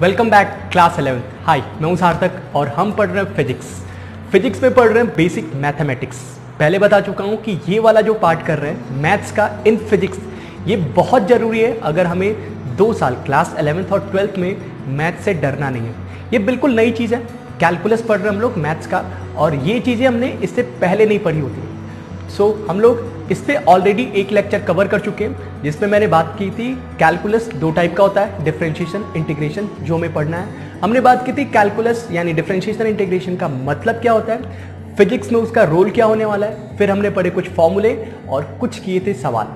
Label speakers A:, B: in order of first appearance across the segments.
A: Welcome back class 11। हाय, मैं हूं सार्थक और हम पढ़ रहे हैं फिजिक्स में पढ़ रहे हैं बेसिक मैथमेटिक्स। पहले बता चुका हूं कि ये वाला जो पार्ट कर रहे हैं मैथ्स का इन फिजिक्स, ये बहुत ज़रूरी है अगर हमें 2 साल क्लास 11th और 12th में मैथ्स से डरना नहीं है। ये बिल्कुल नई चीज़ है, कैलकुलस पढ़ रहे हैं हम लोग मैथ्स का, और ये चीज़ें हमने इससे पहले नहीं पढ़ी होती। सो हम लोग इस पर ऑलरेडी एक लेक्चर कवर कर चुके हैं जिसमें मैंने बात की थी कैलकुलस 2 टाइप का होता है, डिफरेंशिएशन, इंटीग्रेशन, जो हमें पढ़ना है। हमने बात की थी कैलकुलस यानी डिफरेंशिएशन इंटीग्रेशन का मतलब क्या होता है, फिजिक्स में उसका रोल क्या होने वाला है। फिर हमने पढ़े कुछ फॉर्मूले और कुछ किए थे सवाल।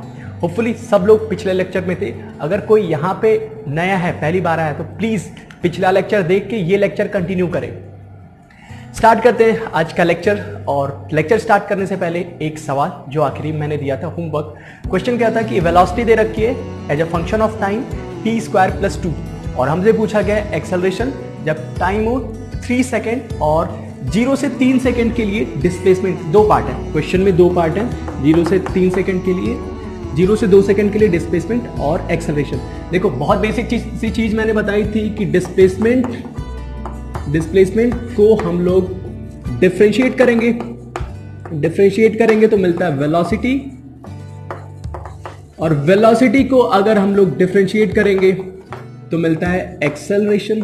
A: होपफुली सब लोग पिछले लेक्चर में थे। अगर कोई यहाँ पे नया है, पहली बार आया, तो प्लीज़ पिछला लेक्चर देख के ये लेक्चर कंटिन्यू करें। स्टार्ट करते हैं आज का लेक्चर। और लेक्चर स्टार्ट करने से पहले एक सवाल जो आखिरी मैंने दिया था होमवर्क। क्वेश्चन क्या था कि वेलोसिटी दे रखी है as a function of time t² + 2, और हमसे पूछा गया है एक्सेलरेशन जब टाइम हो 3 सेकेंड और 0 से 3 सेकेंड के लिए डिस्प्लेसमेंट। 2 पार्ट है क्वेश्चन में, 2 पार्ट है, 0 से 3 सेकेंड के लिए, 0 से 2 सेकेंड के लिए डिस्प्लेसमेंट और एक्सेलरेशन। देखो बहुत बेसिक चीज मैंने बताई थी कि डिस्प्लेसमेंट को हम लोग डिफरेंशिएट करेंगे तो मिलता है वेलोसिटी, और वेलोसिटी को अगर हम लोग डिफरेंशिएट करेंगे तो मिलता है एक्सेलरेशन,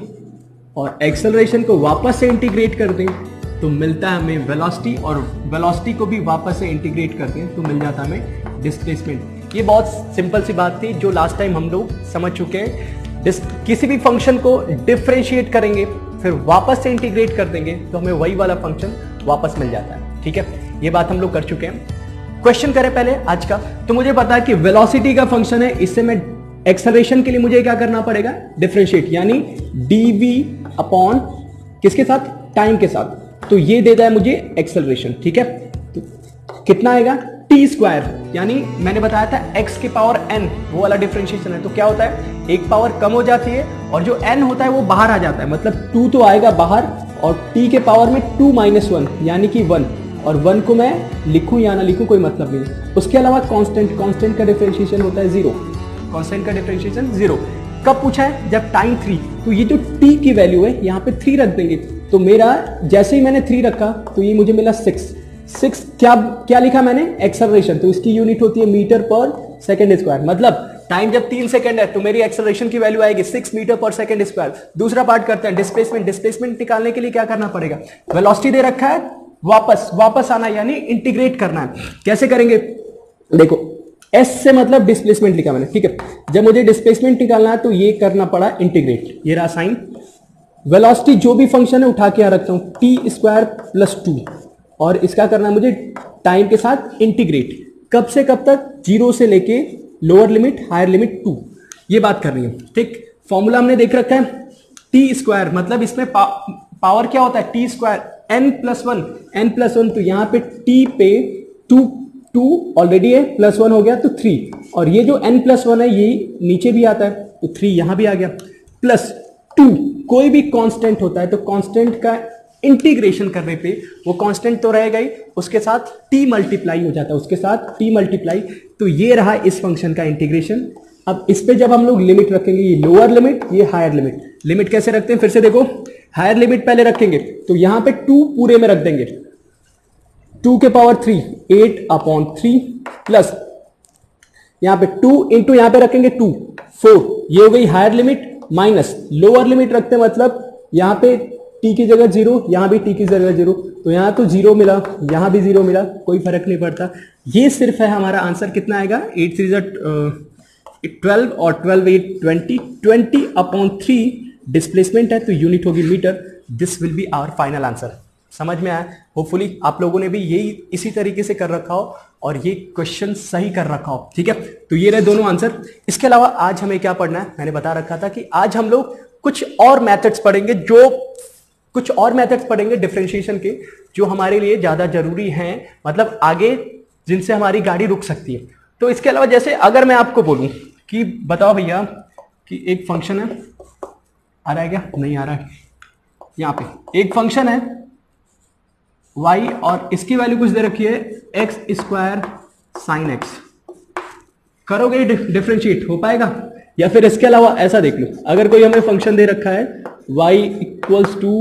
A: और एक्सेलरेशन को वापस से इंटीग्रेट कर दें तो मिलता है हमें वेलोसिटी, और वेलोसिटी को भी वापस से इंटीग्रेट कर दें तो मिल जाता है हमें डिस्प्लेसमेंट। ये बहुत सिंपल सी बात थी जो लास्ट टाइम हम लोग समझ चुके हैं। किसी भी फंक्शन को डिफरेंशिएट करेंगे फिर वापस से इंटीग्रेट कर देंगे तो हमें वही वाला फंक्शन वापस मिल जाता है। ठीक है, ये बात हम लोग कर चुके हैं। क्वेश्चन करें पहले आज का। तो मुझे पता है कि वेलोसिटी का फंक्शन है, इससे मैं एक्सेलरेशन के लिए मुझे क्या करना पड़ेगा, डिफरेंशिएट, यानी dv अपॉन किसके साथ, टाइम के साथ। तो ये दे दिया मुझे एक्सेलरेशन। ठीक है, तो कितना आएगा t², यानी मैंने बताया था x की पावर n, वो वाला डिफरेंशिएशन है। तो क्या होता है, एक पावर कम हो जाती है और जो n होता है वो बाहर आ जाता है, मतलब 2 तो आएगा बाहर, और t के पावर में 2 - 1 यानी कि 1, और 1 को मैं लिखूं या ना लिखूं कोई मतलब नहीं। उसके अलावा कांस्टेंट का डिफरेंशिएशन होता है 0, कांस्टेंट का डिफरेंशिएशन 0। कब पूछा है, जब टाइम 3। तो ये जो t की वैल्यू है यहाँ पे 3 रख देंगे, तो मेरा जैसे ही मैंने 3 रखा तो ये मुझे मिला 6। क्या लिखा मैंने, एक्सेलरेशन, तो इसकी यूनिट होती है मीटर पर सेकंड स्क्वायर। मतलब टाइम जब 3 सेकंड है तो मेरी एक्सेलरेशन की वैल्यू आएगी 6 मीटर पर सेकंड स्क्वायर। दूसरा पार्ट करते हैं डिस्प्लेसमेंट निकालने के लिए क्या करना पड़ेगा, वेलोसिटी दे रखा है, वापस आना यानी इंटीग्रेट करना है। कैसे करेंगे, देखो S से मतलब डिस्प्लेसमेंट लिखा मैंने। ठीक है, जब मुझे डिस्प्लेसमेंट निकालना है तो ये करना पड़ा इंटीग्रेट, ये रहा साइन। वेलोसिटी जो भी फंक्शन है उठा के यहां रखता हूं, t² + 2, और इसका करना है मुझे टाइम के साथ इंटीग्रेट। कब से कब तक, 0 से लेके लोअर लिमिट हायर लिमिट 2, ये बात करनी है। ठीक, फॉर्मूला हमने देख रखा है t², मतलब इसमें पावर क्या होता है, t², n+1, तो यहां पे t पे 2 ऑलरेडी है, +1 हो गया तो 3, और ये जो n+1 है ये नीचे भी आता है तो 3 यहां भी आ गया, +2। कोई भी कांस्टेंट होता है तो कांस्टेंट का इंटीग्रेशन करने पे वो कांस्टेंट तो रहेगा ही, उसके साथ t मल्टीप्लाई हो जाता है, उसके साथ t मल्टीप्लाई। तो ये रहा इस फंक्शन का इंटीग्रेशन। अब इस पे जब हम लोग लिमिट रखेंगे, ये लोअर लिमिट, ये हायर लिमिट। लिमिट कैसे रखते हैं, फिर से देखो, हायर लिमिट पहले रखेंगे तो यहां पे 2 पूरे में रख देंगे, 2 के पावर 3, 8/3, प्लस यहां पे 2 इंटू यहां पे रखेंगे 2, 4, ये हो गई higher limit, minus lower limit रखते हैं, मतलब यहां पे t की जगह 0, यहां भी t की जगह 0, तो यहां तो 0 मिला, यहां भी 0 मिला, कोई फर्क नहीं पड़ता। ये सिर्फ है हमारा आंसर। कितना आएगा, 8 3 12 और 12 8 20, 20/3 डिस्प्लेसमेंट है तो यूनिट होगी metre. This will be our final answer. समझ में आया, होपफुली आप लोगों ने भी यही इसी तरीके से कर रखा हो और ये क्वेश्चन सही कर रखा हो। ठीक है, तो ये रहे दोनों आंसर। इसके अलावा आज हमें क्या पढ़ना है, मैंने बता रखा था कि आज हम लोग कुछ और मेथड्स पढ़ेंगे डिफरेंशिएशन के, जो हमारे लिए ज्यादा जरूरी हैं, मतलब आगे जिनसे हमारी गाड़ी रुक सकती है। तो इसके अलावा जैसे अगर मैं आपको बोलूं कि बताओ भैया कि एक फंक्शन है, आ रहा है क्या, नहीं आ रहा है, यहां पे एक फंक्शन है y और इसकी वैल्यू कुछ दे रखी है x² sin x। करोगे डिफरेंशिएट हो पाएगा, या फिर इसके अलावा ऐसा देख लो, अगर कोई हमें फंक्शन दे रखा है y equals to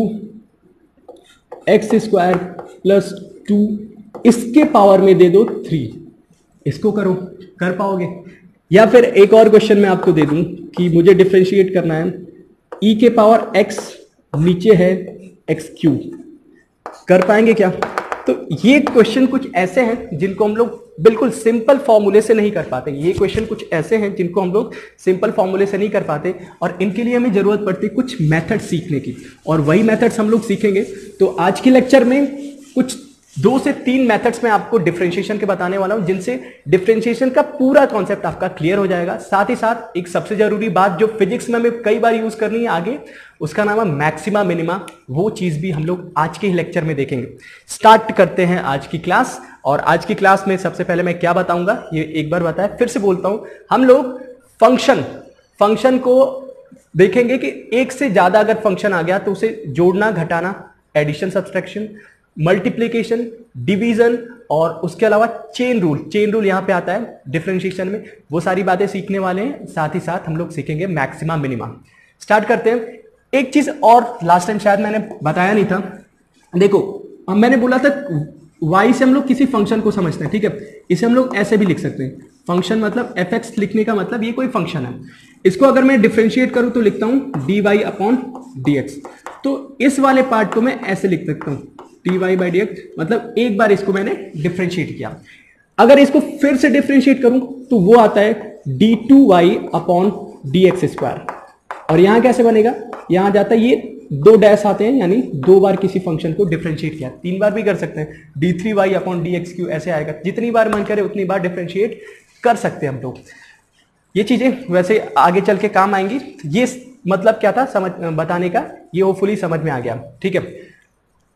A: x square plus 2, इसके पावर में दे दो 3, इसको करो, कर पाओगे? या फिर एक और क्वेश्चन मैं आपको दे दूं कि मुझे डिफरेंशिएट करना है e के पावर x, नीचे है एक्स क्यूब, कर पाएंगे क्या? तो ये क्वेश्चन कुछ ऐसे हैं जिनको हम लोग बिल्कुल सिंपल फॉर्मूले से नहीं कर पाते। ये क्वेश्चन कुछ ऐसे हैं जिनको हम लोग सिंपल फॉर्मूले से नहीं कर पाते, और इनके लिए हमें जरूरत पड़ती है कुछ मेथड सीखने की, और वही मेथड्स हम लोग सीखेंगे। तो आज के लेक्चर में कुछ 2 से 3 मेथड्स में आपको डिफरेंशिएशन के बताने वाला हूं, जिनसे डिफरेंशिएशन का पूरा कॉन्सेप्ट आपका क्लियर हो जाएगा। साथ ही साथ एक सबसे जरूरी बात जो फिजिक्स में हमें कई बार यूज करनी है आगे, उसका नाम है मैक्सिमा मिनिमा, वो चीज भी हम लोग आज के ही लेक्चर में देखेंगे। स्टार्ट करते हैं आज की क्लास। और आज की क्लास में सबसे पहले मैं क्या बताऊंगा, ये एक बार बताया, फिर से बोलता हूं, हम लोग फंक्शन को देखेंगे कि एक से ज्यादा अगर फंक्शन आ गया तो उसे जोड़ना, घटाना, एडिशन, सब्सट्रैक्शन, मल्टीप्लीकेशन, डिवीजन, और उसके अलावा चेन रूल यहां पे आता है डिफरेंशिएशन में, वो सारी बातें सीखने वाले हैं। साथ ही साथ हम लोग सीखेंगे मैक्सिमा मिनिमा। स्टार्ट करते हैं। एक चीज और लास्ट टाइम शायद मैंने बताया नहीं था, देखो मैंने बोला था y से हम लोग किसी फंक्शन को समझते हैं, ठीक है? इसे हम लोग ऐसे भी लिख सकते हैं, फंक्शन मतलब fx लिखने का मतलब ये कोई फंक्शन है। इसको अगर मैं डिफरेंशिएट करूं तो लिखता हूं dy अपॉन dx। तो इस वाले पार्ट को मैं ऐसे लिख सकता हूं dy बाई dx, मतलब एक बार इसको मैंने डिफरेंशिएट किया। अगर इसको फिर से डिफरेंशिएट करूं तो वो आता है d2y अपॉन dx स्क्वायर। और यहां कैसे बनेगा, यहां जाता है ये 2 डैश आते हैं, यानी 2 बार किसी फंक्शन को डिफरेंशिएट किया, 3 बार भी कर सकते हैं, d3y अपॉन dx3 ऐसे आएगा। जितनी बार मन करे उतनी बार डिफरेंशिएट कर सकते हैं हम लोग। ये चीजें वैसे आगे चल के काम आएंगी। ये मतलब क्या था समझ बताने का, ये होपफुली समझ में आ गया, ठीक है?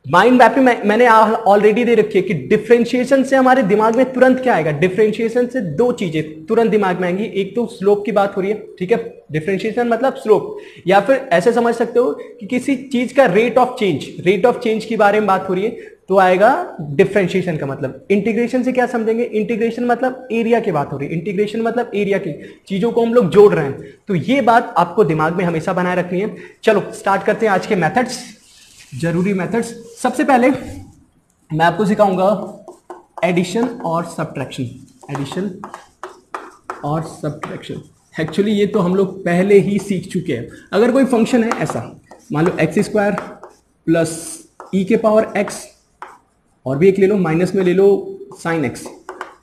A: माइंड मैपिंग मैंने ऑलरेडी दे रखी है कि डिफरेंशिएशन से हमारे दिमाग में तुरंत क्या आएगा, डिफरेंशिएशन से 2 चीजें तुरंत दिमाग में आएंगी। एक तो स्लोप की बात हो रही है, ठीक है? डिफरेंशिएशन मतलब स्लोप, या फिर ऐसे समझ सकते हो कि किसी चीज का रेट ऑफ चेंज के बारे में बात हो रही है, तो आएगा डिफरेंशिएशन का मतलब। इंटीग्रेशन से क्या समझेंगे, इंटीग्रेशन मतलब एरिया की बात हो रही है, इंटीग्रेशन मतलब एरिया की चीजों को हम लोग जोड़ रहे हैं। तो ये बात आपको दिमाग में हमेशा बनाए रखनी है। चलो स्टार्ट करते हैं आज के मेथड्स, जरूरी मेथड्स। सबसे पहले मैं आपको सिखाऊंगा एडिशन और सब्ट्रैक्शन। एक्चुअली ये तो हम लोग पहले ही सीख चुके हैं। अगर कोई फंक्शन है ऐसा, मान लो एक्स स्क्वायर प्लस ई के पावर एक्स, और भी एक ले लो, माइनस में ले लो साइन एक्स,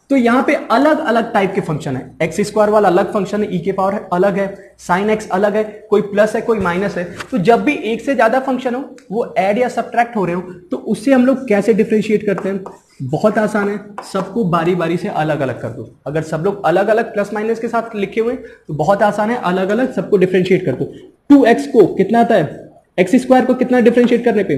A: तो यहां पे अलग अलग टाइप के फंक्शन है। एक्स स्क्वायर वाला अलग फंक्शन है, ई के पावर अलग है, साइन एक्स अलग है, कोई प्लस है कोई माइनस है। तो जब भी एक से ज्यादा फंक्शन हो, वो ऐड या सब्ट्रैक्ट हो रहे हो, तो उससे हम लोग कैसे डिफरेंशिएट करते हैं? बहुत आसान है, सबको बारी बारी से अलग अलग कर दो। अगर सब लोग अलग अलग प्लस माइनस के साथ लिखे हुए तो बहुत आसान है, अलग अलग सबको डिफरेंशिएट कर दो। 2x को कितना आता है, एक्स स्क्वायर को कितना डिफरेंशिएट करने पे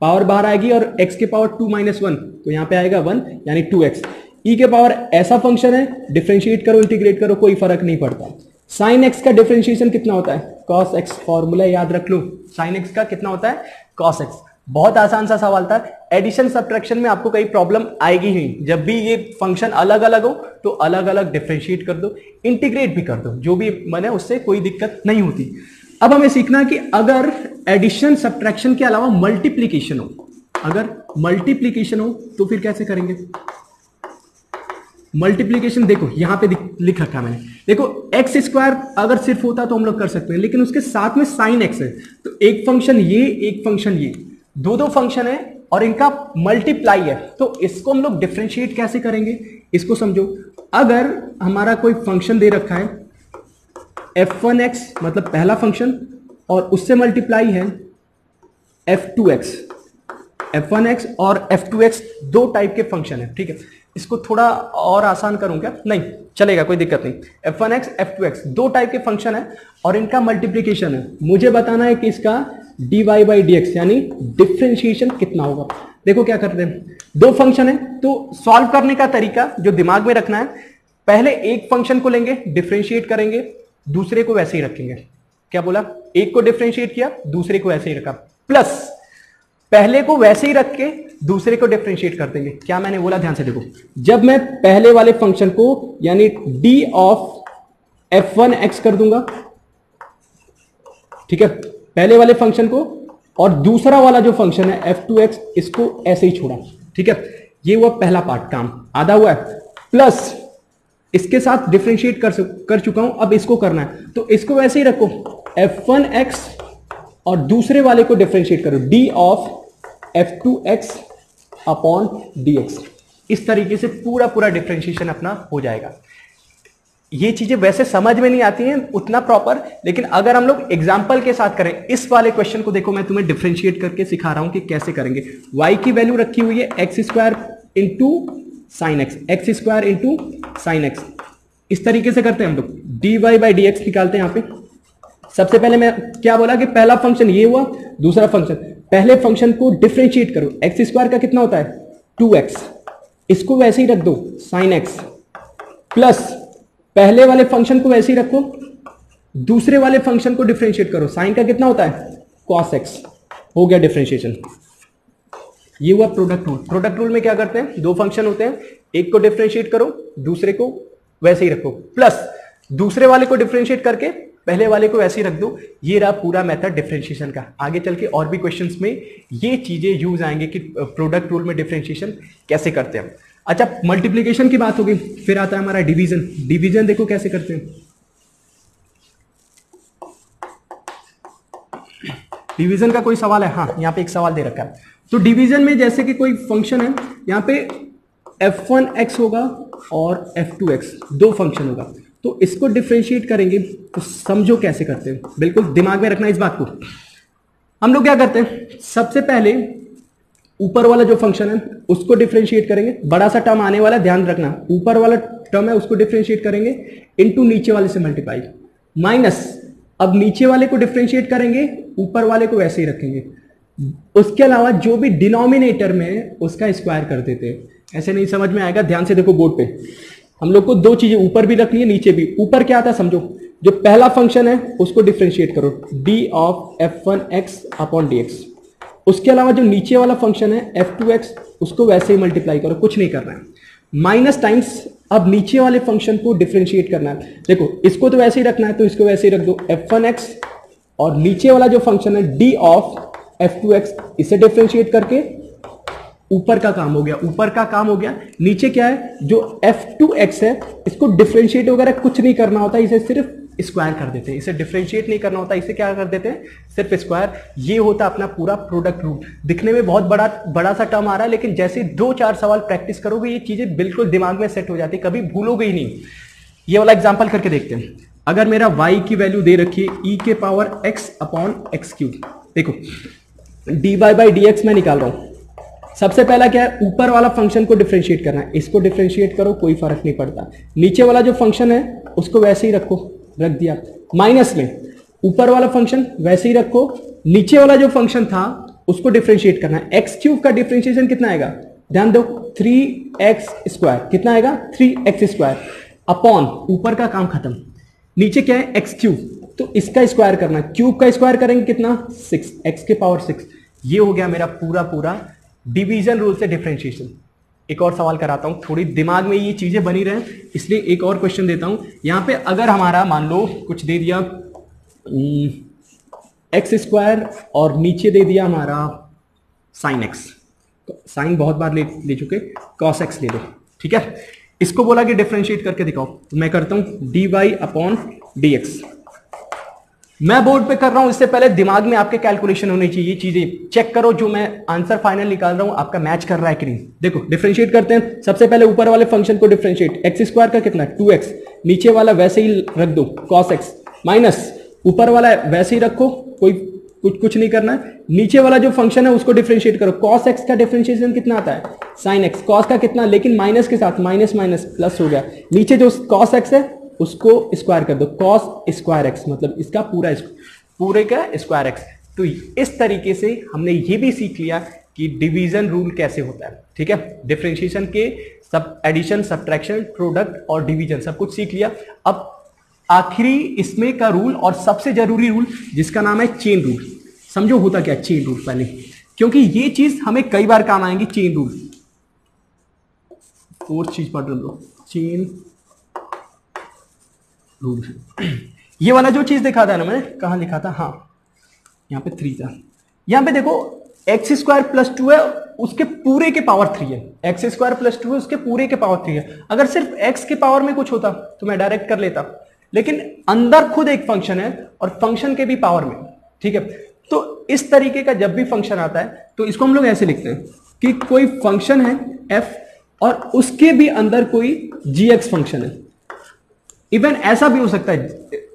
A: पावर बाहर आएगी, और x के पावर 2 - 1, तो यहां पे आएगा 1, यानी 2x। ई के पावर ऐसा फंक्शन है, डिफरेंशिएट करो इंटीग्रेट करो कोई फर्क नहीं पड़ता। साइन एक्स का डिफरेंशिएशन कितना होता है, cos x, फॉर्मूला याद रख लो, साइन एक्स का कितना होता है, cos x। बहुत आसान सा सवाल था। एडिशन सब्ट्रैक्शन में आपको कोई प्रॉब्लम आएगी ही, जब भी ये फंक्शन अलग अलग हो तो अलग अलग डिफरेंशिएट कर दो, इंटीग्रेट भी कर दो, जो भी बने उससे कोई दिक्कत नहीं होती। अब हमें सीखना कि अगर एडिशन सब्ट्रैक्शन के अलावा मल्टीप्लीकेशन हो, अगर मल्टीप्लीकेशन हो तो फिर कैसे करेंगे? मल्टीप्लीकेशन देखो यहां पे लिख रखा है मैंने, देखो एक्स स्क्वायर अगर सिर्फ होता तो हम लोग कर सकते हैं, लेकिन उसके साथ में साइन एक्स है, तो एक फंक्शन ये, एक फंक्शन ये, दो फंक्शन है और इनका मल्टीप्लाई है, तो इसको हम लोग डिफरेंशिएट कैसे करेंगे इसको समझो। अगर हमारा कोई फंक्शन दे रखा है f1x, मतलब पहला फंक्शन, और उससे मल्टीप्लाई है f2x, f1x और f2x 2 टाइप के फंक्शन है, ठीक है? इसको थोड़ा और आसान करूं क्या? नहीं चलेगा, कोई दिक्कत नहीं। f1x f2x 2 टाइप के फंक्शन है और इनका मल्टीप्लीकेशन है। मुझे बताना है कि इसका dy बाई dx यानी डिफरेंशिएशन कितना होगा। देखो क्या करते हैं, 2 फंक्शन है, तो सॉल्व करने का तरीका जो दिमाग में रखना है, पहले एक फंक्शन को लेंगे, डिफरेंशिएट करेंगे, दूसरे को वैसे ही रखेंगे। क्या बोला? एक को डिफरेंशिएट किया, दूसरे को वैसे ही रखा, प्लस पहले को वैसे ही रख के दूसरे को डिफरेंशिएट कर देंगे। क्या मैंने बोला, ध्यान से देखो। जब मैं पहले वाले फंक्शन को यानी d ऑफ f1x कर दूंगा, ठीक है, पहले वाले फंक्शन को, और दूसरा वाला जो फंक्शन है f2x इसको ऐसे ही छोड़ा, ठीक है। ये हुआ पहला पार्ट, काम आधा हुआ है। प्लस इसके साथ डिफरेंशिएट कर चुका हूं, अब इसको करना है, तो इसको वैसे ही रखो, f1x और दूसरे वाले को डिफरेंशिएट करो, d of f2x upon dx। इस तरीके से पूरा पूरा डिफरेंशिएशन अपना हो जाएगा। ये चीजें वैसे समझ में नहीं आती हैं उतना प्रॉपर, लेकिन अगर हम लोग एग्जांपल के साथ करें, इस वाले क्वेश्चन को देखो, मैं तुम्हें डिफरेंशिएट करके सिखा रहा हूं कि कैसे करेंगे। y की वैल्यू रखी हुई है x square into sine x, x square into sine x. इस तरीके से करते हैं हम लोग, dy बाई डी एक्स निकालते हैं। यहां पे सबसे पहले मैं क्या बोला कि पहला फंक्शन ये हुआ, दूसरा फंक्शन, पहले फंक्शन को डिफरेंशिएट करो। एक्स स्क्वायर का कितना होता है 2x, इसको वैसे ही रख दो साइन एक्स, प्लस पहले वाले फंक्शन को वैसे ही रखो, दूसरे वाले फंक्शन को डिफरेंशिएट करो, साइन का कितना होता है cos x। हो गया डिफरेंशिएशन। ये हुआ प्रोडक्ट रूल। प्रोडक्ट रूल में क्या करते हैं, दो फंक्शन होते हैं, एक को डिफरेंशिएट करो, दूसरे को वैसे ही रखो, प्लस दूसरे वाले को डिफरेंशिएट करके पहले वाले को वैसे ही रख दो। ये रहा पूरा मेथड डिफरेंशिएशन का। आगे चल के और भी क्वेश्चंस में ये चीजें यूज आएंगे कि प्रोडक्ट रूल में डिफरेंशिएशन कैसे करते हैं। अच्छा, मल्टीप्लिकेशन की बात होगी, फिर आता है हमारा डिवीजन। डिवीजन देखो कैसे करते हैं। डिवीजन का कोई सवाल है? हाँ, यहाँ पे एक सवाल दे रखा है। तो डिवीजन में जैसे कि कोई फंक्शन है, यहाँ पे f1x होगा और f2x, दो फंक्शन होगा, तो इसको डिफरेंशिएट करेंगे। तो समझो कैसे करते हैं, बिल्कुल दिमाग में रखना इस बात को। हम लोग क्या करते हैं, सबसे पहले ऊपर वाला जो फंक्शन है उसको डिफरेंशिएट करेंगे, बड़ा सा टर्म आने वाला, ध्यान रखना, ऊपर वाला टर्म है उसको डिफरेंशिएट करेंगे, इनटू नीचे वाले से मल्टीप्लाई, माइनस अब नीचे वाले को डिफरेंशिएट करेंगे, ऊपर वाले को वैसे ही रखेंगे। उसके अलावा जो भी डिनोमिनेटर में है उसका स्क्वायर कर देते हैं। ऐसे नहीं समझ में आएगा, ध्यान से देखो बोर्ड पे। हम लोग को दो चीजें ऊपर भी रखनी है नीचे भी। ऊपर क्या आता है समझो, जो पहला फंक्शन है उसको डिफरेंशिएट करो, d of f1x upon dx। उसके अलावा जो नीचे वाला फंक्शन है f2x उसको वैसे ही मल्टीप्लाई करो, कुछ नहीं करना है। माइनस टाइम्स अब नीचे वाले फंक्शन को डिफरेंशिएट करना है। देखो इसको तो वैसे ही रखना है तो इसको वैसे ही रख दो f1x, और नीचे वाला जो फंक्शन है d ऑफ f2x, इसे डिफरेंशिएट करके ऊपर का काम हो गया, ऊपर का काम हो गया। नीचे क्या है, जो f2x है इसको डिफरेंशिएट वगैरह कुछ नहीं करना होता, इसे सिर्फ स्क्वायर कर देते हैं। इसे डिफरेंशिएट नहीं करना होता, इसे क्या कर देते हैं, सिर्फ स्क्वायर। ये होता अपना पूरा प्रोडक्ट रूल। दिखने में बहुत बड़ा सा टर्म आ रहा है, लेकिन जैसे 2-4 सवाल प्रैक्टिस करोगे ये चीजें बिल्कुल दिमाग में सेट हो जाती है, कभी भूलोगे ही नहीं। ये वाला एग्जांपल करके देखते हैं। अगर मेरा y की वैल्यू दे रखी है e के power x upon x cube, देखो dy बाई डी एक्स मैं निकाल रहा हूं। सबसे पहला क्या है, ऊपर वाला फंक्शन को डिफरेंशिएट करना है, इसको डिफरेंशिएट करो, कोई फर्क नहीं पड़ता। नीचे वाला जो फंक्शन है उसको वैसे ही रखो, रख दिया, माइनस में ऊपर वाला फंक्शन वैसे ही रखो, नीचे वाला जो फंक्शन था उसको डिफरेंशिएट करना है। एक्स क्यूब का डिफरेंशिएशन कितना आएगा, ध्यान दो, 3x स्क्वायर, कितना आएगा 3x स्क्वायर, अपॉन ऊपर का काम खत्म, नीचे क्या है एक्स क्यूब, तो इसका स्क्वायर करना, क्यूब का स्क्वायर करेंगे कितना 6, x के पावर 6। ये हो गया मेरा पूरा डिवीजन रूल से डिफरेंशिएशन। एक और सवाल कराता हूं, थोड़ी दिमाग में ये चीजें बनी रहे, इसलिए एक और क्वेश्चन देता हूं। यहां पे अगर हमारा मान लो कुछ दे दिया एक्स स्क्वायर और नीचे दे दिया हमारा साइन एक्स, साइन बहुत बार ले चुके, कॉस एक्स ले लो, ठीक है। इसको बोला कि डिफरेंशिएट करके दिखाओ, तो मैं करता हूं d Y upon D x. मैं बोर्ड पे कर रहा हूं, इससे पहले दिमाग में आपके कैलकुलेशन होनी चाहिए। ये चीजें चेक करो, जो मैं आंसर फाइनल निकाल रहा हूं आपका मैच कर रहा है कि नहीं। देखो डिफरेंशिएट करते हैं, सबसे पहले ऊपर वाले फंक्शन को डिफरेंशिएट, एक्स स्क्वायर का कितना 2x, नीचे वाला वैसे ही रख दो cos x, माइनस ऊपर वाला वैसे ही रखो, कोई कुछ नहीं करना है। नीचे वाला जो फंक्शन है उसको डिफरेंशिएट करो, cos x का डिफरेंशिएशन कितना आता है sin x, cos का कितना, लेकिन माइनस के साथ, माइनस माइनस प्लस हो गया, नीचे जो cos x है उसको स्क्वायर कर दो, cos स्क्वायर x, मतलब इसका पूरे का स्क्वायर x। तो इस तरीके से हमने ये भी सीख लिया कि डिवीजन रूल कैसे होता है, ठीक है। डिफरेंशिएशन के सब एडिशन, सब्ट्रैक्शन, प्रोडक्ट और डिवीजन सब कुछ सीख लिया। अब आखिरी इसमें का रूल और सबसे जरूरी रूल जिसका नाम है चेन रूल। समझो होता क्या चेन रूल पहले, क्योंकि ये चीज हमें कई बार काम आएंगी। चेन रूल, फोर्थ चीज पढ़ लो, चेन रूल। ये वाला जो चीज दिखा था ना, मैंने कहाँ लिखा था, हाँ यहाँ पे 3 था। यहाँ पे देखो एक्स स्क्वायर प्लस 2 है, उसके पूरे के पावर 3 है। एक्स स्क्वायर प्लस 2 है, उसके पूरे के पावर 3 है। अगर सिर्फ एक्स के पावर में कुछ होता तो मैं डायरेक्ट कर लेता, लेकिन अंदर खुद एक फंक्शन है और फंक्शन के भी पावर में, ठीक है। तो इस तरीके का जब भी फंक्शन आता है तो इसको हम लोग ऐसे लिखते हैं कि कोई फंक्शन है एफ और उसके भी अंदर कोई जी एक्स फंक्शन है। इवन ऐसा भी हो सकता है,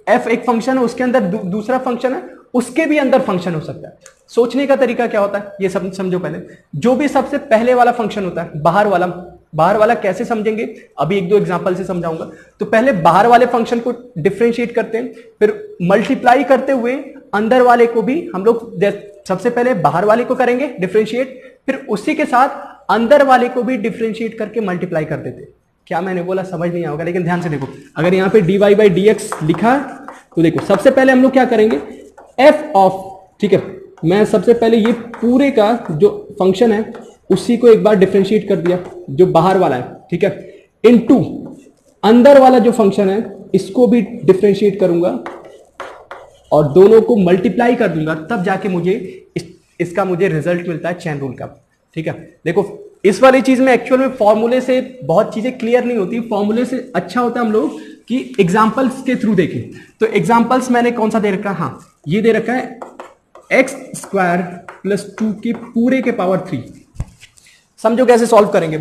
A: एफ एक फंक्शन है, उसके अंदर दूसरा फंक्शन है, उसके भी अंदर फंक्शन हो सकता है। सोचने का तरीका क्या होता है ये सब समझो पहले। जो भी सबसे पहले वाला फंक्शन होता है, बाहर वाला कैसे समझेंगे, अभी एक दो एग्जांपल से समझाऊंगा। तो पहले बाहर वाले फंक्शन को डिफरेंशिएट करते हैं, फिर मल्टीप्लाई करते हुए अंदर वाले को भी हम लोग सबसे पहले बाहर वाले को करेंगे डिफरेंशिएट, फिर उसी के साथ अंदर वाले को भी डिफरेंशिएट करके मल्टीप्लाई कर देते हैं। क्या मैंने बोला समझ नहीं आओगा, लेकिन ध्यान से देखो। अगर यहाँ पे dy बाई डी एक्स लिखा तो देखो सबसे पहले हम लोग क्या करेंगे, एफ ऑफ, ठीक है, मैं सबसे पहले ये पूरे का जो फंक्शन है उसी को एक बार डिफरेंशिएट कर दिया जो बाहर वाला है, ठीक है, इनटू अंदर वाला जो फंक्शन है इसको भी डिफरेंशिएट करूंगा और दोनों को मल्टीप्लाई कर दूंगा, तब जाके मुझे इसका मुझे रिजल्ट मिलता है चेन रूल का, ठीक है। देखो इस वाली चीज में एक्चुअल में फॉर्मूले से बहुत चीजें क्लियर नहीं होती, फॉर्मूले से अच्छा होता है हम लोग कि एग्जांपल्स के थ्रू देखें। तो एग्जांपल्स मैंने कौन सा दे रखा है, हाँ ये दे रखा है एक्स स्क्वायर प्लस 2 के पूरे के पावर 3। समझो कैसे सॉल्व करेंगे।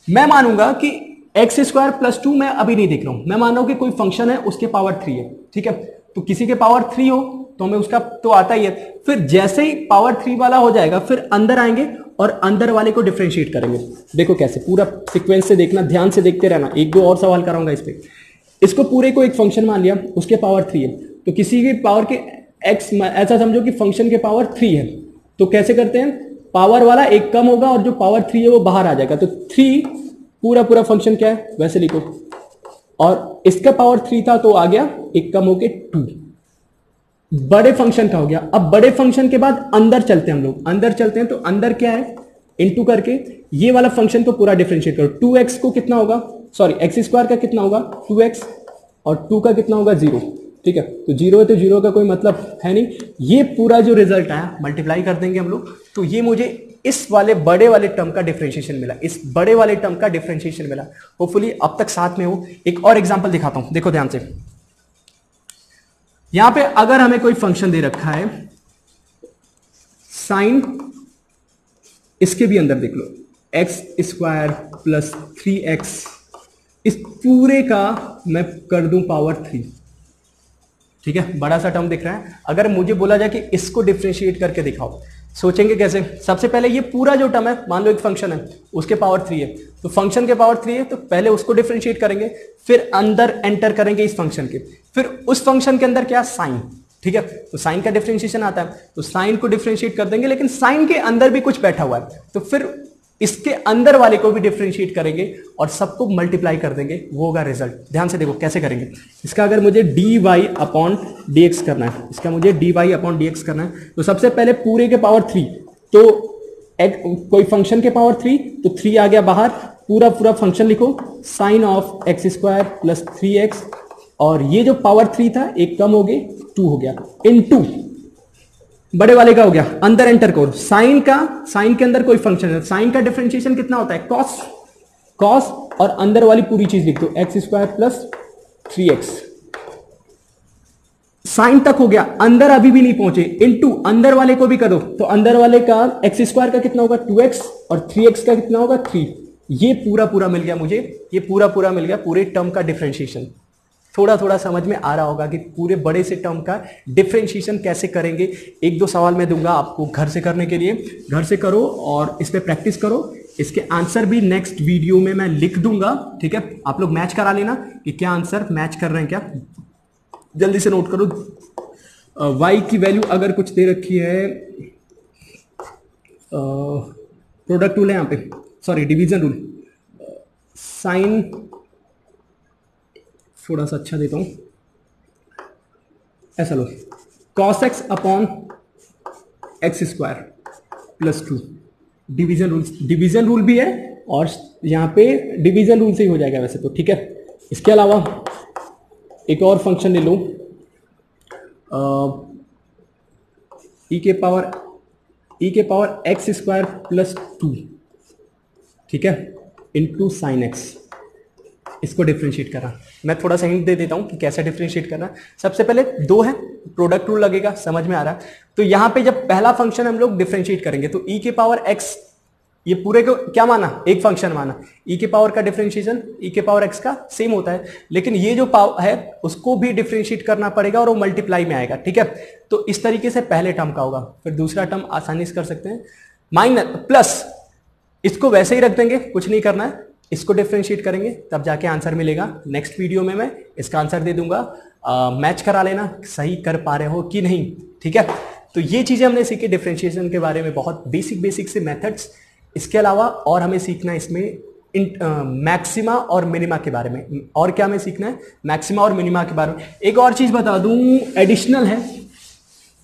A: मैं मानूंगा कि एक्स स्क्वायर प्लस 2 मैं अभी नहीं देख रहा हूं, मैं मान रहा हूं कि कोई फंक्शन है उसके पावर 3 है, ठीक है। तो किसी के पावर 3 हो तो हमें उसका तो आता ही है, फिर जैसे ही पावर 3 वाला हो जाएगा फिर अंदर आएंगे और अंदर वाले को डिफरेंशिएट करेंगे। देखो कैसे, पूरा सीक्वेंस से देखना, ध्यान से देखते रहना। एक दो और सवाल कराऊंगा इस पे। इसको पूरे को एक फंक्शन मान लिया, उसके पावर 3 है, तो किसी के पावर के एक्स, ऐसा समझो कि फंक्शन के पावर 3 है, तो कैसे करते हैं, पावर वाला एक कम होगा और जो पावर 3 है वो बाहर आ जाएगा। तो 3 पूरा फंक्शन क्या है वैसे लिखो, और इसका पावर 3 था तो आ गया एक कम होके 2, बड़े फंक्शन का हो गया। अब बड़े फंक्शन के बाद अंदर चलते हैं हम लोग, अंदर चलते हैं तो अंदर क्या है, इनटू करके ये वाला फंक्शन को पूरा डिफरेंशिएट करो। 2x को कितना होगा, सॉरी एक्स स्क्वायर का कितना होगा 2x और 2 का कितना होगा 0, ठीक है। तो 0 है तो 0 का कोई मतलब है नहीं। ये पूरा जो रिजल्ट आया मल्टीप्लाई कर देंगे हम लोग, तो ये मुझे इस वाले बड़े वाले टर्म का डिफरेंशिएशन मिला, इस बड़े वाले टर्म का डिफरेंशिएशन मिला। होपफुली अब तक साथ में हो। एक और एग्जांपल दिखाता हूं, देखो ध्यान से। यहां पे अगर हमें कोई फंक्शन दे रखा है साइन, इसके भी अंदर देख लो एक्स स्क्वायर प्लस 3x, इस पूरे का मैं कर दूं पावर 3, ठीक है। बड़ा सा टर्म दिख रहा है। अगर मुझे बोला जाए कि इसको डिफरेंशिएट करके दिखाओ, सोचेंगे कैसे। सबसे पहले ये पूरा जो टर्म है, मान लो एक फंक्शन है उसके पावर 3 है, तो फंक्शन के पावर 3 है तो पहले उसको डिफरेंशिएट करेंगे, फिर अंदर एंटर करेंगे इस फंक्शन के, फिर उस फंक्शन के अंदर क्या, साइन, ठीक है। तो साइन का डिफरेंशिएशन आता है, तो साइन को डिफरेंशिएट कर देंगे, लेकिन साइन के अंदर भी कुछ बैठा हुआ है, तो फिर इसके अंदर वाले को भी डिफरेंशिएट करेंगे और सबको मल्टीप्लाई कर देंगे, वो होगा रिजल्ट। ध्यान से देखो कैसे करेंगे। इसका अगर मुझे dy अपॉन dx करना है, इसका मुझे dy अपॉन dx करना है, तो सबसे पहले पूरे के पावर 3, तो कोई फंक्शन के पावर 3, तो 3 आ गया बाहर, पूरा फंक्शन लिखो, sine of x square plus 3x, और ये जो पावर 3 था एक कम हो गई 2 हो गया, इनटू बड़े वाले का हो गया, अंदर एंटर करो साइन का, साइन के अंदर कोई फंक्शन है, साइन का डिफरेंशिएशन कितना होता है, कॉस, और अंदर वाली पूरी चीज लिख दो x square plus 3x। Sign तक हो गया, अंदर अभी भी नहीं पहुंचे, इनटू अंदर वाले को भी करो, तो अंदर वाले का एक्स स्क्वायर का कितना होगा 2x और 3x का कितना होगा 3। ये पूरा मिल गया मुझे, ये पूरा मिल गया पूरे टर्म का डिफरेंशिएशन। थोड़ा समझ में आ रहा होगा कि पूरे बड़े से टर्म का डिफरेंशिएशन कैसे करेंगे। एक दो सवाल मैं दूंगा आपको घर से करने के लिए, घर से करो और इस पे प्रैक्टिस करो। इसके आंसर भी नेक्स्ट वीडियो में मैं लिख दूंगा, ठीक है। आप लोग मैच करा लेना कि क्या आंसर मैच कर रहे हैं क्या, जल्दी से नोट करो। y की वैल्यू अगर कुछ दे रखी है, प्रोडक्ट रूल है यहाँ पे, सॉरी डिवीजन रूल, साइन थोड़ा सा अच्छा देता हूं, ऐसा लो, cos x upon x square plus 2, division rule भी है और यहाँ पे डिवीजन रूल से ही हो जाएगा वैसे तो, ठीक है। इसके अलावा एक और फंक्शन ले लो, ई के पावर एक्स स्क्वायर प्लस 2, ठीक है, इंटू साइन एक्स। इसको डिफ्रेंशिएट करना, मैं थोड़ा सा हिंट दे देता हूं कि कैसे डिफ्रेंशिएट करना। सबसे पहले 2 है, प्रोडक्ट रूल लगेगा, समझ में आ रहा है। तो यहां पे जब पहला फंक्शन हम लोग डिफ्रेंशिएट करेंगे तो ई के पावर एक्स, ये पूरे को क्या माना, एक फंक्शन माना। ई के पावर का डिफरेंशिएशन ई के पावर एक्स का सेम होता है, लेकिन ये जो पावर है उसको भी डिफरेंशिएट करना पड़ेगा और वो मल्टीप्लाई में आएगा, ठीक है। तो इस तरीके से पहले टर्म का होगा, फिर दूसरा टर्म आसानी से कर सकते हैं, माइनस प्लस, इसको वैसे ही रख देंगे, कुछ नहीं करना है, इसको डिफरेंशिएट करेंगे तब जाके आंसर मिलेगा। नेक्स्ट वीडियो में मैं इसका आंसर दे दूंगा, मैच करा लेना सही कर पा रहे हो कि नहीं, ठीक है। तो ये चीजें हमने सीखी डिफरेंशिएशन के बारे में, बहुत बेसिक से मेथड्स। इसके अलावा और हमें सीखना है इसमें मैक्सिमा और मिनिमा के बारे में। और क्या हमें सीखना है, मैक्सिमा और मिनिमा के बारे में। एक और चीज बता दूं, एडिशनल है,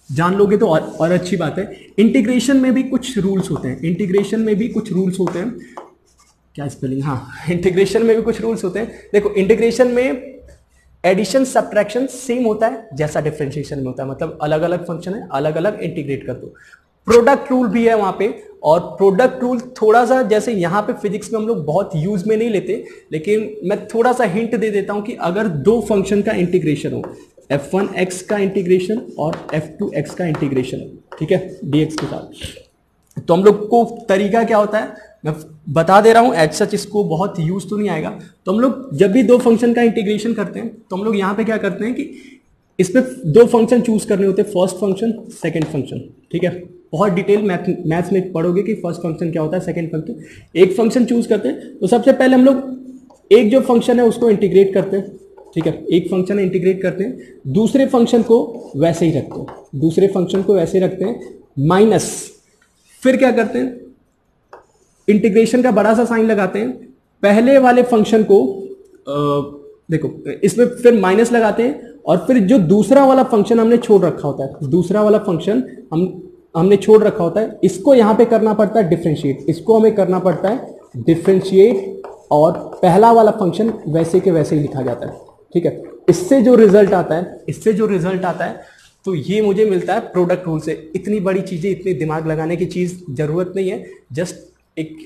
A: जान लोगे तो और अच्छी बात है। इंटीग्रेशन में भी कुछ रूल्स होते हैं, इंटीग्रेशन में भी कुछ रूल्स होते हैं, क्या स्पेलिंग, हाँ, इंटीग्रेशन में भी कुछ रूल्स होते हैं। देखो इंटीग्रेशन में एडिशन सब्ट्रैक्शन सेम होता है जैसा डिफरेंशिएशन में होता है, मतलब अलग अलग फंक्शन है, अलग अलग इंटीग्रेट कर दो। प्रोडक्ट रूल भी है वहां पे, और प्रोडक्ट रूल थोड़ा सा जैसे यहाँ पे फिजिक्स में हम लोग बहुत यूज में नहीं लेते, लेकिन मैं थोड़ा सा हिंट दे देता हूं कि अगर 2 फंक्शन का इंटीग्रेशन हो, f1x का इंटीग्रेशन और f2x का इंटीग्रेशन, ठीक है, dx के साथ, तो हम लोग को तरीका क्या होता है मैं बता दे रहा हूं, एज सच इसको बहुत यूज तो नहीं आएगा। तो हम लोग जब भी 2 फंक्शन का इंटीग्रेशन करते हैं तो हम लोग यहां पे क्या करते हैं कि इस पे 2 फंक्शन चूज करने होते हैं, फर्स्ट फंक्शन, सेकंड फंक्शन, ठीक है। बहुत डिटेल मैथ्स में पढ़ोगे कि फर्स्ट फंक्शन क्या होता है, सेकंड फंक्शन। एक फंक्शन चूज करते हैं तो सबसे पहले हम लोग एक जो फंक्शन है उसको इंटीग्रेट करते हैं, ठीक है, एक फंक्शन है इंटीग्रेट करते हैं, दूसरे फंक्शन को वैसे ही रखते हैं, दूसरे फंक्शन को वैसे रखते हैं, माइनस, फिर क्या करते हैं, इंटीग्रेशन का बड़ा सा साइन लगाते हैं, पहले वाले फंक्शन को देखो इसमें फिर माइनस लगाते हैं, और फिर जो दूसरा वाला फंक्शन हमने छोड़ रखा होता है, दूसरा वाला फंक्शन हमने छोड़ रखा होता है, इसको यहां पे करना पड़ता है डिफरेंशिएट, इसको हमें करना पड़ता है डिफरेंशिएट, और पहला वाला फंक्शन वैसे के वैसे ही लिखा जाता है, ठीक है। इससे जो रिजल्ट आता है, तो ये मुझे मिलता है प्रोडक्ट रूल से। इतनी बड़ी चीजें, इतनी दिमाग लगाने की चीज जरूरत नहीं है, जस्ट एक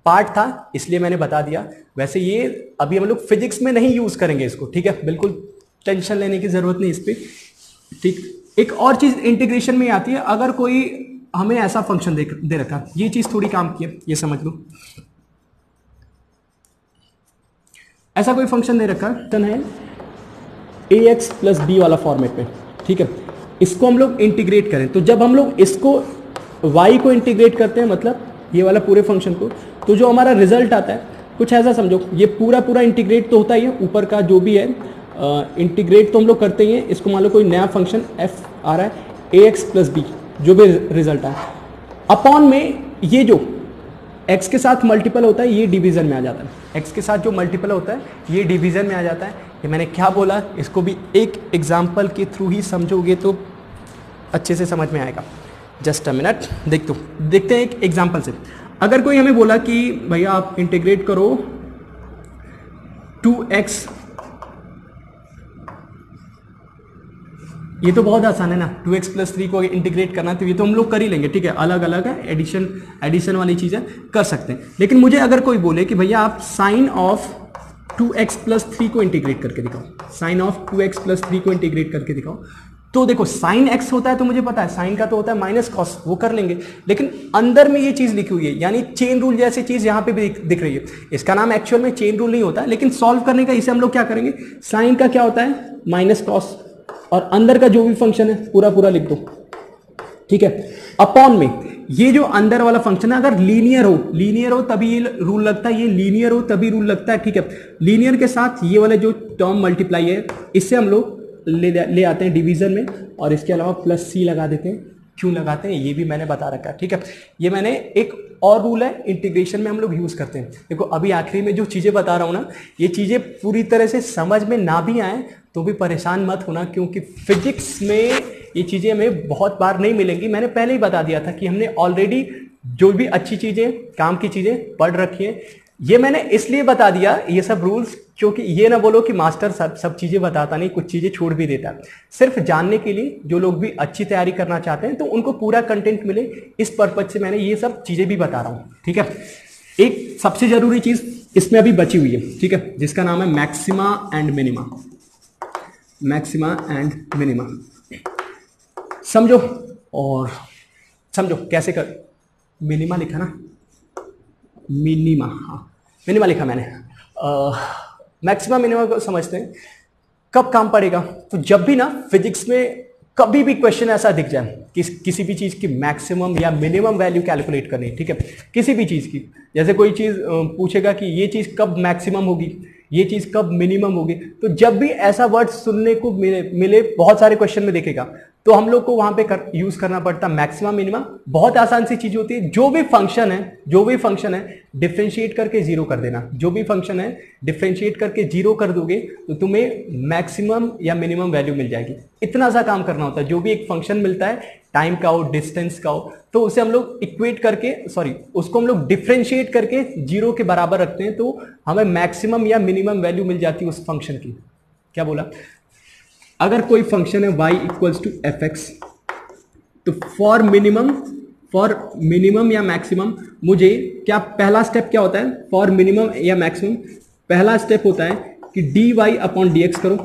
A: पार्ट था इसलिए मैंने बता दिया। वैसे ये अभी हम लोग फिजिक्स में नहीं यूज करेंगे इसको, ठीक है, बिल्कुल टेंशन लेने की जरूरत नहीं इस पे, ठीक। एक और चीज इंटीग्रेशन में आती है, अगर कोई हमें ऐसा फंक्शन दे रखा, ये चीज थोड़ी काम की है, ये समझ लो, ऐसा कोई फंक्शन दे रखा है ax प्लस बी वाला फॉर्मेट में, ठीक है, इसको हम लोग इंटीग्रेट करें, तो जब हम लोग इसको y को इंटीग्रेट करते हैं, मतलब ये वाला पूरे फंक्शन को, तो जो हमारा रिजल्ट आता है कुछ ऐसा समझो, ये पूरा इंटीग्रेट तो होता ही है, ऊपर का जो भी है इंटीग्रेट तो हम लोग करते ही हैं। इसको मान लो कोई नया फंक्शन f आ रहा है ax प्लस बी, जो भी रिजल्ट आए, अपॉन में ये जो x के साथ मल्टीपल होता है ये डिवीजन में आ जाता है, x के साथ जो मल्टीपल होता है ये डिवीजन में आ जाता है। ये मैंने क्या बोला, इसको भी एक एग्जाम्पल के थ्रू ही समझोगे तो अच्छे से समझ में आएगा। जस्ट अ मिनट, देखते हैं एक एग्जाम्पल से। अगर कोई हमें बोला कि भैया आप इंटीग्रेट करो 2x, ये तो बहुत आसान है ना, 2x प्लस 3 को इंटीग्रेट करना, तो ये तो हम लोग कर ही लेंगे, ठीक है, अलग अलग है, एडिशन वाली चीजें कर सकते हैं। लेकिन मुझे अगर कोई बोले कि भैया आप साइन ऑफ 2x प्लस 3 को इंटीग्रेट करके दिखाओ, साइन ऑफ 2x प्लस 3 को इंटीग्रेट करके दिखाओ, तो देखो साइन x होता है तो मुझे पता है, साइन का तो होता है माइनस कॉस, वो कर लेंगे, लेकिन अंदर में ये चीज लिखी हुई है, यानी चेन रूल जैसी चीज यहां पे भी दिख रही है। इसका नाम एक्चुअल में चेन रूल नहीं होता, लेकिन सॉल्व करने का इसे हम लोग क्या करेंगे, साइन का क्या होता है माइनस कॉस, और अंदर का जो भी फंक्शन है पूरा लिख दो, ठीक है, अपॉन में ये जो अंदर वाला फंक्शन है अगर लीनियर हो तभी ये रूल लगता है, ये लीनियर हो तभी रूल लगता है, ठीक है। लीनियर के साथ ये वाले जो टर्म मल्टीप्लाई है इससे हम लोग ले आते हैं डिवीजन में, और इसके अलावा प्लस सी लगा देते हैं। क्यों लगाते हैं ये भी मैंने बता रखा है, ठीक है। ये मैंने एक और रूल है इंटीग्रेशन में हम लोग यूज करते हैं। देखो अभी आखिरी में जो चीजें बता रहा हूं ना, ये चीजें पूरी तरह से समझ में ना भी आए तो भी परेशान मत होना, क्योंकि फिजिक्स में ये चीजें हमें बहुत बार नहीं मिलेंगी। मैंने पहले ही बता दिया था कि हमने ऑलरेडी जो भी अच्छी चीजें, काम की चीजें पढ़ रखी है। ये मैंने इसलिए बता दिया ये सब रूल्स क्योंकि ये ना बोलो कि मास्टर सब चीजें बताता नहीं, कुछ चीजें छोड़ भी देता है। सिर्फ जानने के लिए जो लोग भी अच्छी तैयारी करना चाहते हैं तो उनको पूरा कंटेंट मिले, इस पर्पज से मैंने ये सब चीजें भी बता रहा हूं। ठीक है, एक सबसे जरूरी चीज इसमें अभी बची हुई है, ठीक है, जिसका नाम है maxima and minima. Maxima and minima समझो, और समझो कैसे कर। मिनिमा लिखा ना, मिनिमा, हाँ मिनिमा लिखा मैंने। मैक्सिमा मिनिमा को समझते हैं, कब काम पड़ेगा। तो जब भी ना फिजिक्स में कभी भी क्वेश्चन ऐसा दिख जाए कि किसी भी चीज की मैक्सिमम या मिनिमम वैल्यू कैलकुलेट करनी है, ठीक है, किसी भी चीज की, जैसे कोई चीज पूछेगा कि ये चीज कब मैक्सिमम होगी, ये चीज कब मिनिमम होगी, तो जब भी ऐसा वर्ड सुनने को मिले बहुत सारे क्वेश्चन में देखेगा, तो हम लोग को वहां पे यूज करना पड़ता मैक्सिमम मिनिमम। बहुत आसान सी चीज होती है, जो भी फंक्शन है डिफरेंशिएट करके जीरो कर देना। जो भी फंक्शन है डिफरेंशिएट करके जीरो कर दोगे तो तुम्हें मैक्सिमम या मिनिमम वैल्यू मिल जाएगी। इतना सा काम करना होता है। जो भी एक फंक्शन मिलता है, टाइम का हो, डिस्टेंस का हो, तो उसे हम लोग इक्वेट करके, उसको हम लोग डिफरेंशिएट करके जीरो के बराबर रखते हैं, तो हमें मैक्सिमम या मिनिमम वैल्यू मिल जाती है उस फंक्शन की। क्या बोला? अगर कोई फंक्शन है y equals to F X, तो फॉर मिनिमम या मैक्सिमम मुझे क्या, पहला स्टेप क्या होता है फॉर मिनिमम या मैक्सिमम? पहला स्टेप होता है कि D Y upon D X करो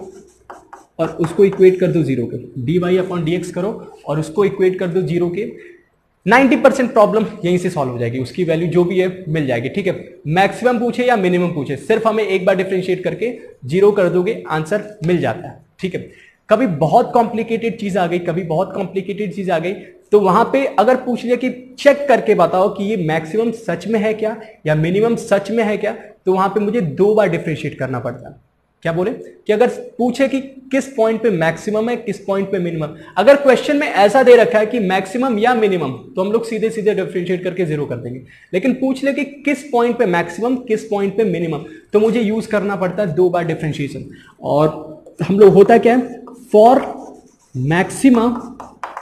A: और उसको इक्वेट कर दो जीरो के। D Y upon D X करो और उसको इक्वेट कर दो जीरो के। 90% प्रॉब्लम यहीं से सॉल्व हो जाएगी, उसकी वैल्यू जो भी है मिल जाएगी। ठीक है, मैक्सिमम पूछे या मिनिमम पूछे, सिर्फ हमें एक बार डिफरेंशिएट करके जीरो कर दोगे, आंसर मिल जाता है। ठीक है, कभी बहुत कॉम्प्लिकेटेड चीज आ गई, तो वहां पे अगर पूछ लिया कि चेक करके बताओ कि ये मैक्सिमम सच में है क्या या मिनिमम सच में है क्या, तो वहां पे मुझे 2 बार डिफरेंशिएट करना पड़ता है। क्या बोले कि अगर पूछे कि किस पॉइंट पे मैक्सिमम है, किस पॉइंट पे मिनिमम, अगर क्वेश्चन में ऐसा दे रखा है कि मैक्सिमम या मिनिमम, तो हम लोग सीधे सीधे डिफरेंशिएट करके जीरो कर देंगे। लेकिन पूछ ले कि किस पॉइंट पे मैक्सिमम, किस पॉइंट पे मिनिमम, तो मुझे यूज करना पड़ता है 2 बार डिफरेंशिएशन। और हम लोग होता क्या है, फॉर मैक्सिमा,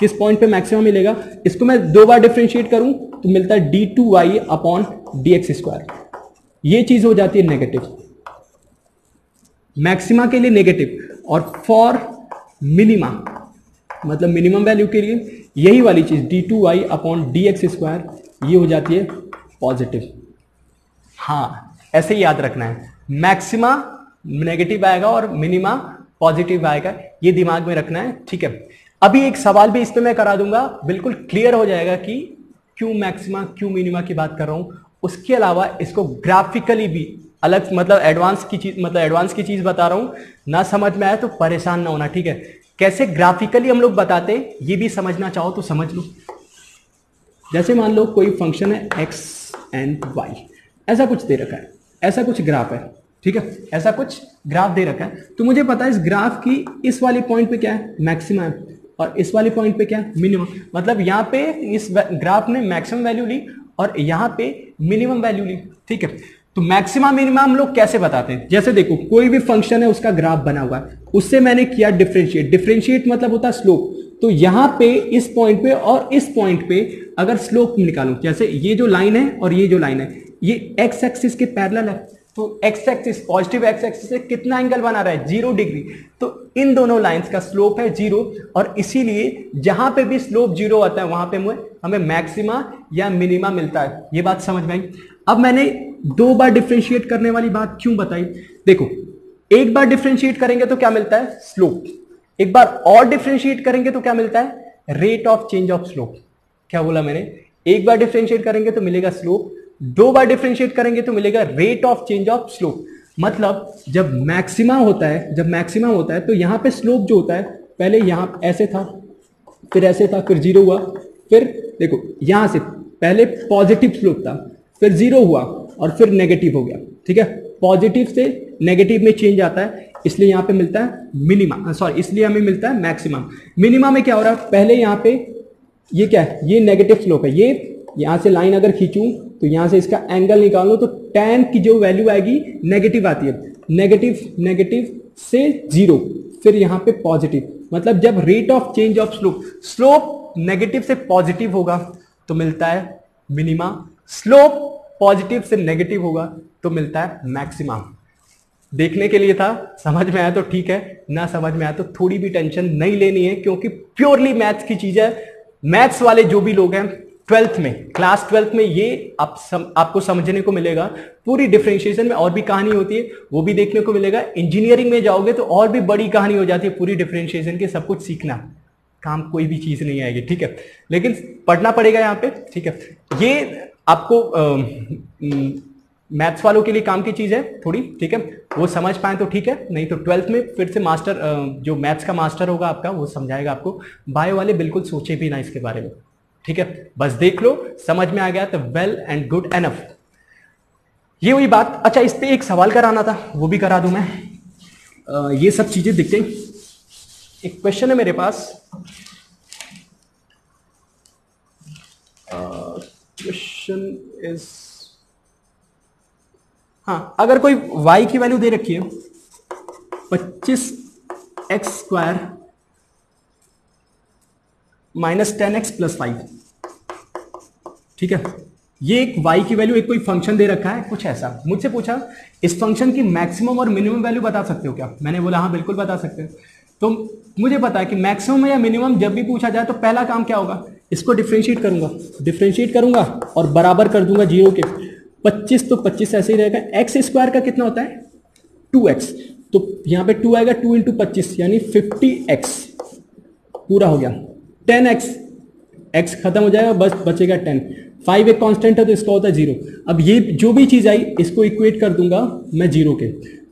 A: किस पॉइंट पे मैक्सिमम मिलेगा, इसको मैं 2 बार डिफरेंशिएट करूं तो मिलता है d2y अपॉन dx स्क्वायर। ये चीज हो जाती है नेगेटिव, मैक्सिमा के लिए नेगेटिव, और फॉर मिनिमा मतलब मिनिमम वैल्यू के लिए यही वाली चीज d2y अपॉन dx स्क्वायर, ये हो जाती है पॉजिटिव। हाँ, ऐसे ही याद रखना है, मैक्सिमा नेगेटिव आएगा और मिनिमा पॉजिटिव आएगा, ये दिमाग में रखना है। ठीक है, अभी एक सवाल भी इस पे मैं करा दूंगा, बिल्कुल क्लियर हो जाएगा कि क्यों मैक्सिमा क्यों मिनिमा की बात कर रहा हूं। उसके अलावा इसको ग्राफिकली भी अलग, मतलब एडवांस की चीज बता रहा हूं, ना समझ में आए तो परेशान ना होना। ठीक है, कैसे ग्राफिकली हम लोग बताते ये भी समझना चाहो तो समझ लो। जैसे मान लो कोई फंक्शन है x एंड y, ऐसा कुछ दे रखा है, ऐसा कुछ ग्राफ है, ठीक है, ऐसा कुछ ग्राफ दे रखा है, तो मुझे पता है इस ग्राफ की इस वाली पॉइंट पे क्या है, मैक्सिमम है, और इस वाली पॉइंट पे क्या है, मिनिमम। मतलब यहाँ पे इस ग्राफ ने मैक्सिमम वैल्यू ली और यहाँ पे मिनिमम वैल्यू ली। ठीक है, तो मैक्सिमम मिनिमम हम लोग कैसे बताते हैं? जैसे देखो कोई भी फंक्शन है, उसका ग्राफ बना हुआ है, उससे मैंने किया डिफरेंशिएट। डिफरेंशिएट मतलब होता है स्लोप। तो यहाँ पे इस पॉइंट पे और इस पॉइंट पे अगर स्लोप निकालूं, जैसे ये जो लाइन है और ये जो लाइन है, ये एक्स एक्सिस के पैरेलल है, तो x axis, positive x axis से कितना एंगल बना रहा है, 0 डिग्री। तो इन दोनों लाइंस का स्लोप है 0, और इसीलिए जहां पे भी स्लोप 0 आता है वहां पे हमें मैक्सिमा या मिनिमा मिलता है। ये बात समझ में आई? अब मैंने 2 बार डिफरेंशिएट करने वाली बात क्यों बताई? देखो, एक बार डिफरेंशिएट करेंगे तो क्या मिलता है, स्लोप। एक बार और डिफरेंशिएट करेंगे तो क्या मिलता है, rate of change of slope. क्या बोला मैंने? एक बार डिफरेंशिएट करेंगे तो मिलेगा स्लोप, 2 बार डिफरेंशिएट करेंगे तो मिलेगा rate of change of slope. मतलब जब मैक्सिमा होता है तो यहां पे स्लोप जो होता है, पहले यहां ऐसे था, फिर ऐसे था, फिर 0 हुआ, फिर देखो यहां से पहले पॉजिटिव स्लोप था, फिर 0 हुआ और फिर नेगेटिव हो गया। ठीक है, पॉजिटिव से नेगेटिव में चेंज आता है, इसलिए यहां पे मिलता है मिनिमा, इसलिए हमें मिलता है मैक्सिमम। मिनिमा में क्या हो रहा है, पहले यहां पे ये क्या है, ये नेगेटिव स्लोप है, ये यहां से लाइन अगर खींचूं तो यहां से इसका एंगल निकाल लो तो tan की जो वैल्यू आएगी नेगेटिव आती है, नेगेटिव से 0, फिर यहां पे पॉजिटिव। मतलब जब rate of change of slope negative से पॉजिटिव होगा तो मिलता है मिनिमा, स्लोप पॉजिटिव से नेगेटिव होगा तो मिलता है मैक्सिमम। देखने के लिए था, समझ में आया तो ठीक है, ना समझ में आया तो थोड़ी भी टेंशन नहीं लेनी है, क्योंकि प्योरली मैथ्स की चीज है। मैथ्स वाले जो भी लोग हैं ट्वेल्थ में, क्लास 12th में, ये आपको समझने को मिलेगा। पूरी डिफरेंशिएशन में और भी कहानी होती है, वो भी देखने को मिलेगा। इंजीनियरिंग में जाओगे तो और भी बड़ी कहानी हो जाती है पूरी डिफरेंशिएशन की। सब कुछ सीखना, काम कोई भी चीज नहीं आएगी, ठीक है, लेकिन पढ़ना पड़ेगा यहाँ पे, ठीक है। ये आपको मैथ्स वालों के लिए काम की चीज है थोड़ी, ठीक है, वो समझ पाए तो ठीक है, नहीं तो 12th में फिर से मास्टर, जो मैथ्स का मास्टर होगा आपका, वो समझाएगा आपको। बायो वाले बिल्कुल सोचे भी ना इसके बारे में, ठीक है, बस देख लो, समझ में आ गया तो वेल एंड गुड एनफ। ये हुई बात। अच्छा, इस पे एक सवाल कराना था, वो भी करा दूं मैं। ये सब चीजें दिखते हैं। एक क्वेश्चन है मेरे पास, क्वेश्चन इज, हाँ, अगर कोई y की वैल्यू दे रखी है 25x² माइनस 10x प्लस 5, ठीक है, ये एक y की वैल्यू, एक कोई फंक्शन दे रखा है कुछ ऐसा। मुझसे पूछा इस फंक्शन की मैक्सिमम और मिनिमम वैल्यू बता सकते हो क्या? मैंने बोला हाँ बिल्कुल बता सकते हो। तो मुझे पता है कि मैक्सिमम या मिनिमम जब भी पूछा जाए तो पहला काम क्या होगा, इसको डिफरेंशिएट करूंगा और बराबर कर दूंगा 0 के। 25 तो 25 ऐसे ही रहेगा। x² का कितना होता है 2x, तो यहां पे 2 आएगा, 2 × 25 यानी 50x पूरा हो गया। 10x, x खत्म हो जाएगा, बस बचेगा 10। 5 एक कांस्टेंट है तो इसका होता है 0। अब ये जो भी चीज आई इसको इक्वेट कर दूंगा मैं 0 के,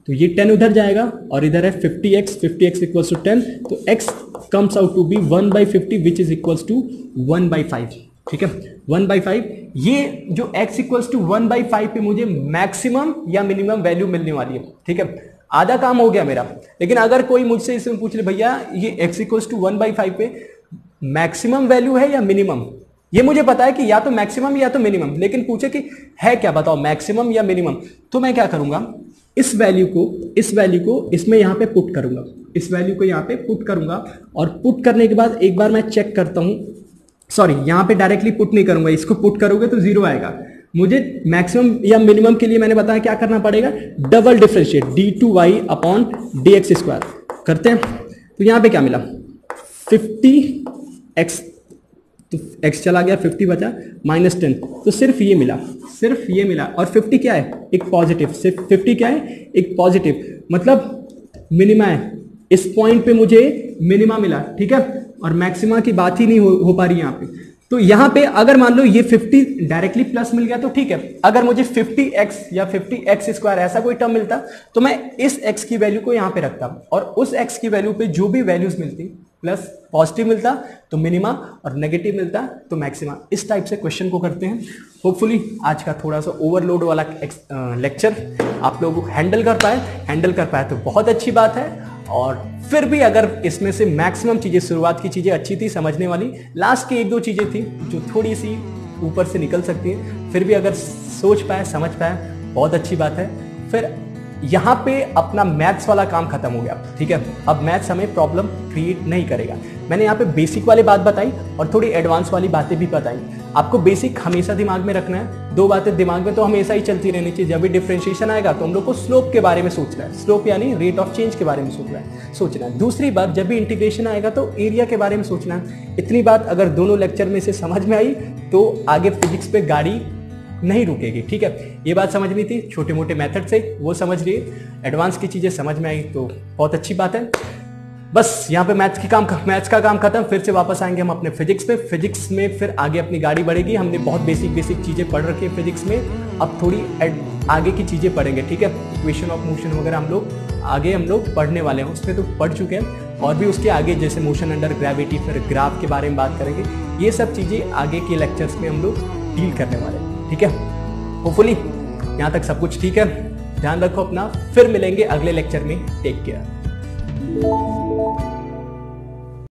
A: तो ये 10 उधर जाएगा और इधर है 50x इक्वल्स टू 10, तो x comes out to be 1/50 which is equals to 1/5, ठीक है, 1/5। ये जो x इक्वल्स टू 1/5 पे मुझे मैक्सिमम या मिनिमम वैल्यू मिलने वाली है, ठीक है, आधा काम हो गया मेरा। लेकिन अगर कोई मुझसे इसमें पूछ ले भैया ये x इक्वल्स टू 1/5 पे मैक्सिमम वैल्यू है या मिनिमम, ये मुझे पता है कि या तो मैक्सिमम या तो मिनिमम, लेकिन पूछे कि है क्या बताओ मैक्सिमम या मिनिमम, तो मैं क्या करूंगा, इस वैल्यू को इसमें यहां पे पुट करूंगा, इस वैल्यू को यहां पे पुट करूंगा, और पुट करने के बाद एक बार मैं चेक करता हूं, सॉरी यहां पे डायरेक्टली पुट नहीं करूंगा, इसको पुट करोगे तो 0 आएगा। मुझे मैक्सिमम या मिनिमम के लिए मैंने बताया क्या करना पड़ेगा, डबल डिफरेंशिएट d2y/dx² करते हैं। तो यहां पे क्या मिला 50x, तो x चला गया, 50 बचा, -10, तो सिर्फ ये मिला, और 50 क्या है एक पॉजिटिव, सिर्फ 50 क्या है एक पॉजिटिव, मतलब मिनिमा है। इस पॉइंट पे मुझे मिनिमा मिला, ठीक है, और मैक्सिमा की बात ही नहीं हो पा रही यहां पे। तो यहां पे अगर मान लो ये 50 डायरेक्टली प्लस मिल गया तो ठीक है, अगर मुझे 50x या 50x² ऐसा कोई टर्म मिलता तो मैं इस x की वैल्यू को यहां पे रखता, और उस x की वैल्यू पे जो भी वैल्यूज मिलती, प्लस पॉजिटिव मिलता तो मिनिमा और नेगेटिव मिलता तो मैक्सिमा। इस टाइप से क्वेश्चन को करते हैं। होपफुली आज का थोड़ा सा ओवरलोड वाला लेक्चर आप लोग हैंडल कर पाए तो बहुत अच्छी बात है। और फिर भी अगर इसमें से मैक्सिमम चीजें, शुरुआत की चीजें अच्छी थी समझने वाली, लास्ट की 1-2 चीजें थी जो थोड़ी सी ऊपर से निकल सकती है, फिर भी अगर सोच पाए समझ पाए बहुत अच्छी बात है। फिर यहाँ पे अपना मैथ्स वाला काम खत्म हो गया, ठीक है, अब मैथ्स हमें प्रॉब्लम क्रिएट नहीं करेगा। मैंने यहाँ पे बेसिक वाली बात बताई और थोड़ी एडवांस वाली बातें भी बताई। आपको बेसिक हमेशा दिमाग में रखना है, 2 बातें दिमाग में तो हमेशा ही चलती रहनी चाहिए। जब भी डिफरेंशिएशन आएगा तो हम लोग को स्लोप के बारे में सोचना है, स्लोप यानी रेट ऑफ चेंज के बारे में सोचना है। दूसरी बात, जब भी इंटीग्रेशन आएगा तो एरिया के बारे में सोचना है। इतनी बात अगर दोनों लेक्चर में से समझ में आई तो आगे फिजिक्स पे गाड़ी नहीं रुकेगी, ठीक है, ये बात समझनी थी। छोटे मोटे मेथड से वो समझ लिए, एडवांस की चीजें समझ में आई तो बहुत अच्छी बात है। बस यहाँ पे मैथ्स का काम खत्म। फिर से वापस आएंगे हम अपने फिजिक्स पे। फिजिक्स में फिर आगे अपनी गाड़ी बढ़ेगी। हमने बहुत बेसिक चीजें पढ़ रखी है फिजिक्स में, अब थोड़ी आगे की चीजें पढ़ेंगे, ठीक है। इक्वेशन ऑफ मोशन वगैरह हम लोग पढ़ने वाले हैं, उसमें तो पढ़ चुके हैं, और भी उसके आगे जैसे मोशन अंडर ग्रेविटी, फिर ग्राफ के बारे में बात करेंगे। ये सब चीजें आगे के लेक्चर्स में हम लोग डील करने वाले हैं, ठीक है। होपफुली यहाँ तक सब कुछ ठीक है। ध्यान रखो अपना, फिर मिलेंगे अगले लेक्चर में। Take care.